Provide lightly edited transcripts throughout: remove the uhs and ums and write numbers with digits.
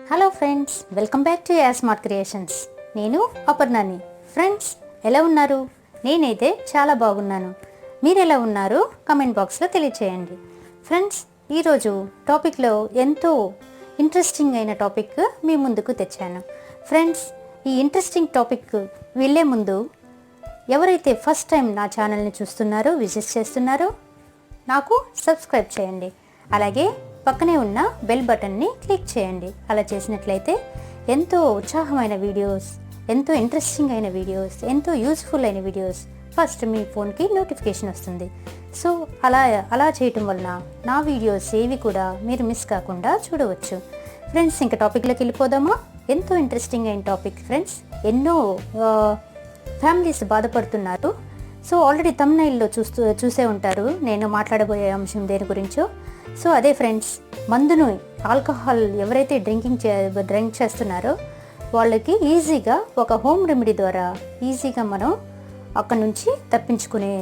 Hello friends, welcome back to as smart creations. నేను అపర్ణాని. Friends, ఎలా ఉన్నారు? నేనైతే చాలా బాగున్నాను. మీరు ఎలా ఉన్నారు? కమెంట్ బాక్స్లో తెలియచేయండి. ఫ్రెండ్స్, ఈరోజు టాపిక్లో ఎంతో ఇంట్రెస్టింగ్ అయిన టాపిక్ మీ ముందుకు తెచ్చాను. ఫ్రెండ్స్, ఈ ఇంట్రెస్టింగ్ టాపిక్ వెళ్ళే ముందు ఎవరైతే ఫస్ట్ టైం నా ఛానల్ని చూస్తున్నారో, విజిట్ చేస్తున్నారో నాకు సబ్స్క్రైబ్ చేయండి. అలాగే పక్కనే ఉన్న బెల్ బటన్ని క్లిక్ చేయండి. అలా చేసినట్లయితే ఎంతో ఉత్సాహమైన వీడియోస్, ఎంతో ఇంట్రెస్టింగ్ అయిన వీడియోస్, ఎంతో యూస్ఫుల్ అయిన వీడియోస్ ఫస్ట్ మీ ఫోన్కి నోటిఫికేషన్ వస్తుంది. సో అలా చేయటం వలన నా వీడియోస్ ఏవి కూడా మీరు మిస్ కాకుండా చూడవచ్చు. ఫ్రెండ్స్, ఇంకా టాపిక్లోకి వెళ్ళిపోదామా? ఎంతో ఇంట్రెస్టింగ్ అయిన టాపిక్ ఫ్రెండ్స్. ఎన్నో ఫ్యామిలీస్ బాధపడుతున్నారు. సో ఆల్రెడీ థంబ్నెయిల్లో చూసే ఉంటారు నేను మాట్లాడబోయే అంశం దేని గురించో. సో అదే ఫ్రెండ్స్, మందును, ఆల్కహాల్ ఎవరైతే డ్రింక్ చేస్తున్నారో వాళ్ళకి ఈజీగా ఒక హోమ్ రెమెడీ ద్వారా ఈజీగా మనం అక్కడ నుంచి తప్పించుకునే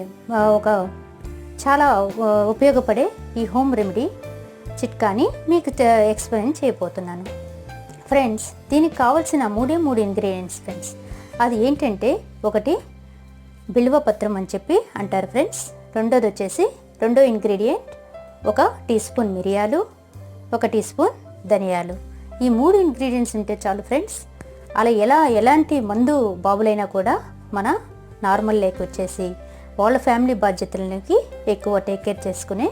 ఒక చాలా ఉపయోగపడే ఈ హోమ్ రెమెడీ చిట్కాని మీకు ఎక్స్ప్లెయిన్ చేయబోతున్నాను. ఫ్రెండ్స్, దీనికి కావాల్సిన మూడు ఇంగ్రీడియంట్స్ ఫ్రెండ్స్. అది ఏంటంటే, ఒకటి బిల్వపత్రం అని చెప్పి అంటారు ఫ్రెండ్స్. రెండోది వచ్చేసి రెండో ఇంగ్రీడియంట్ ఒక టీ స్పూన్ మిరియాలు, ఒక టీ స్పూన్ ధనియాలు. ఈ మూడు ఇంగ్రీడియంట్స్ ఉంటే చాలు ఫ్రెండ్స్. అలా ఎలాంటి మందు బాబులైనా కూడా మన నార్మల్ లేక వచ్చేసి వాళ్ళ ఫ్యామిలీ బాధ్యతలకి ఎక్కువ టేక్ కేర్ చేసుకునే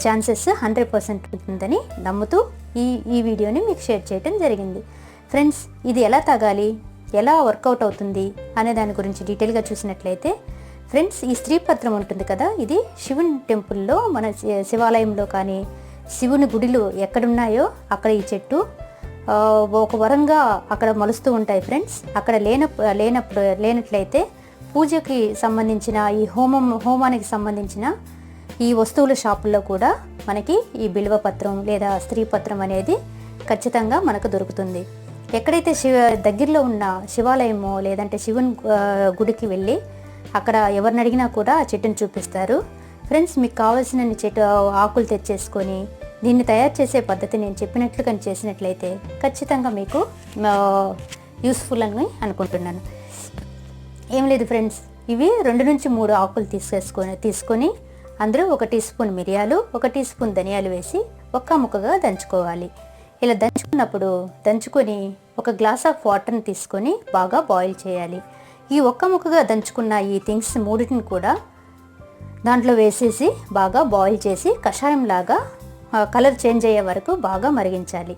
ఛాన్సెస్ 100% ఉంటుందని నమ్ముతూ ఈ వీడియోని మీకు షేర్ చేయడం జరిగింది. ఫ్రెండ్స్, ఇది ఎలా తాగాలి, ఎలా వర్కౌట్ అవుతుంది అనే దాని గురించి డీటెయిల్గా చూసినట్లయితే ఫ్రెండ్స్, ఈ స్త్రీపత్రం ఉంటుంది కదా, ఇది శివుని టెంపుల్లో, మన శివాలయంలో కానీ శివుని గుడిలో ఎక్కడున్నాయో అక్కడ ఈ చెట్టు ఒక వరంగా అక్కడ మలుస్తూ ఉంటాయి ఫ్రెండ్స్. అక్కడ లేనట్లయితే పూజకి సంబంధించిన ఈ హోమానికి సంబంధించిన ఈ వస్తువుల షాపుల్లో కూడా మనకి ఈ బిల్వపత్రం లేదా స్త్రీపత్రం అనేది ఖచ్చితంగా మనకు దొరుకుతుంది. ఎక్కడైతే దగ్గరలో ఉన్న శివాలయమో లేదంటే శివుని గుడికి వెళ్ళి అక్కడ ఎవరిని అడిగినా కూడా ఆ చెట్టును చూపిస్తారు. ఫ్రెండ్స్, మీకు కావాల్సిన చెట్టు ఆకులు తెచ్చేసుకొని దీన్ని తయారు చేసే పద్ధతి నేను చెప్పినట్లు కానీ చేసినట్లయితే ఖచ్చితంగా మీకు యూస్ఫుల్ అని అనుకుంటున్నాను. ఏం లేదు ఫ్రెండ్స్, ఇవి 2 నుంచి 3 ఆకులు తీసుకొని అందులో ఒక టీ స్పూన్ మిరియాలు, ఒక టీ స్పూన్ ధనియాలు వేసి ఒక్క ముక్కగా దంచుకోవాలి. ఇలా దంచుకొని ఒక గ్లాస్ ఆఫ్ వాటర్ని తీసుకొని బాగా బాయిల్ చేయాలి. ఈ ఒక్క ముక్కగా దంచుకున్న ఈ థింగ్స్ మూడింటిని కూడా దాంట్లో వేసేసి బాగా బాయిల్ చేసి కషాయంలాగా కలర్ చేంజ్ అయ్యే వరకు బాగా మరిగించాలి.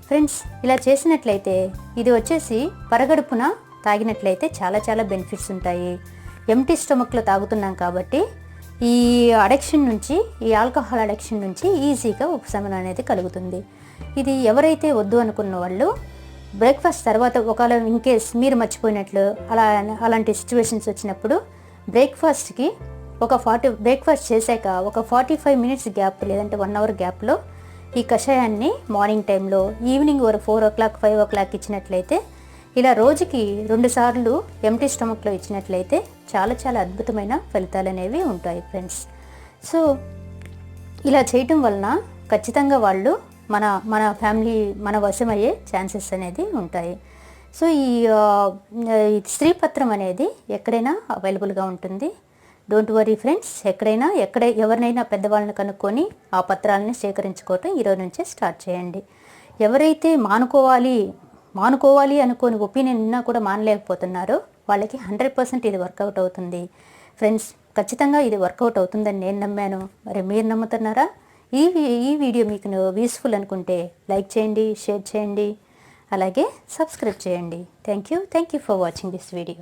ఫ్రెండ్స్, ఇలా చేసినట్లయితే ఇది వచ్చేసి పరగడుపున తాగినట్లయితే చాలా చాలా బెనిఫిట్స్ ఉంటాయి. ఎంటీ స్టమక్లో తాగుతున్నాం కాబట్టి ఈ ఆల్కహాల్ అడిక్షన్ నుంచి ఈజీగా ఉపశమనం అనేది కలుగుతుంది. ఇది ఎవరైతే వద్దు అనుకున్న వాళ్ళు బ్రేక్ఫాస్ట్ తర్వాత ఒకవేళ ఇన్కేస్ మీరు మర్చిపోయినట్లు అలాంటి సిచ్యువేషన్స్ వచ్చినప్పుడు బ్రేక్ఫాస్ట్కి బ్రేక్ఫాస్ట్ చేశాక ఒక 45 మినిట్స్ గ్యాప్ లేదంటే 1 అవర్ గ్యాప్లో ఈ కషాయాన్ని మార్నింగ్ టైంలో, ఈవినింగ్ 4 o'clock 5 o'clock ఇచ్చినట్లయితే, ఇలా రోజుకి 2 సార్లు ఎంటీ స్టమక్లో ఇచ్చినట్లయితే చాలా చాలా అద్భుతమైన ఫలితాలు అనేవి ఉంటాయి ఫ్రెండ్స్. సో ఇలా చేయటం వలన ఖచ్చితంగా వాళ్ళు మన ఫ్యామిలీ మన వశమయ్యే ఛాన్సెస్ అనేది ఉంటాయి. సో ఈ స్త్రీపత్రం అనేది ఎక్కడైనా అవైలబుల్గా ఉంటుంది. డోంట్ వరీ ఫ్రెండ్స్, ఎవరినైనా పెద్దవాళ్ళని కనుక్కొని ఆ పత్రాలని సేకరించుకోవటం ఈరోజు నుంచే స్టార్ట్ చేయండి. ఎవరైతే మానుకోవాలి అనుకోని ఒపీనియన్ ఉన్నా కూడా మానలేకపోతున్నారో వాళ్ళకి 100% ఇది వర్కౌట్ అవుతుంది. ఫ్రెండ్స్, ఖచ్చితంగా ఇది వర్కౌట్ అవుతుందని నేను నమ్మాను. మరి మీరు నమ్ముతున్నారా? ఈ వీడియో మీకు యూస్ఫుల్ అనుకుంటే లైక్ చేయండి, షేర్ చేయండి, అలాగే సబ్స్క్రైబ్ చేయండి. Thank you for watching this video.